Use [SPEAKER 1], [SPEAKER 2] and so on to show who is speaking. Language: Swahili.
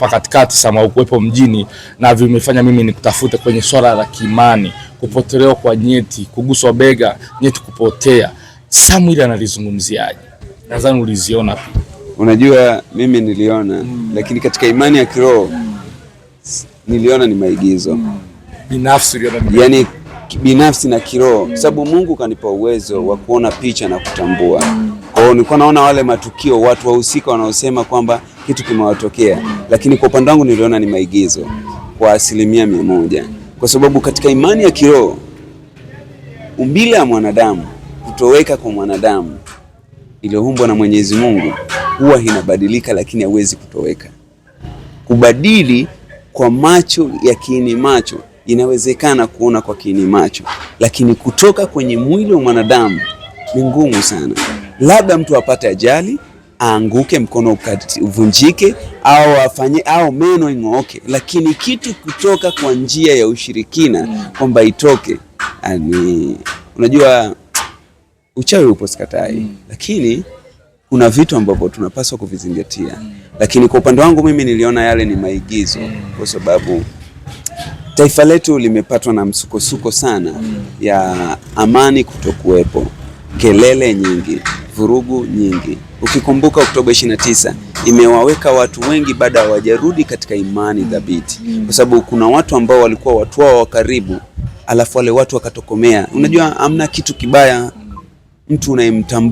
[SPEAKER 1] hapa katikati sama ukuwepo mjini, na vimefanya mimi nikutafute kwenye swala la kiimani, kupotelewa kwa nyeti, kuguswa bega, nyeti kupotea. Samuel analizungumziaje? Nadhani uliziona pia.
[SPEAKER 2] Unajua mimi niliona lakini katika imani ya kiroho niliona ni maigizo.
[SPEAKER 1] Binafsi
[SPEAKER 2] yani binafsi na kiroho, sababu Mungu kanipa uwezo wa kuona picha na kutambua. Kwa hiyo nilikuwa naona wale matukio, watu wahusika wanaosema kwamba kitu kimewatokea, lakini kwa upande wangu niliona ni maigizo kwa 100%, kwa sababu katika imani ya kiroho umbile ya mwanadamu, kutoweka kwa mwanadamu iliyoumbwa na Mwenyezi Mungu huwa inabadilika, lakini haiwezi kutoweka. Kubadili kwa macho ya kiini macho inawezekana kuona kwa kiini macho, lakini kutoka kwenye mwili wa mwanadamu ni ngumu sana. Labda mtu apate ajali, aanguke, mkono uvunjike, au meno ing'ooke, lakini kitu kutoka kwa njia ya ushirikina kwamba itoke, unajua uchawi upo sikatai, lakini kuna vitu ambavyo tunapaswa kuvizingatia. Lakini kwa upande wangu mimi niliona yale ni maigizo, kwa sababu taifa letu limepatwa na msukosuko sana ya amani kutokuwepo, kelele nyingi, vurugu nyingi. Ukikumbuka Oktoba 29 imewaweka watu wengi baada hawajarudi katika imani dhabiti, kwa sababu kuna watu ambao walikuwa watu wao wa karibu, alafu wale watu wakatokomea. Unajua amna kitu kibaya mtu unayemtambua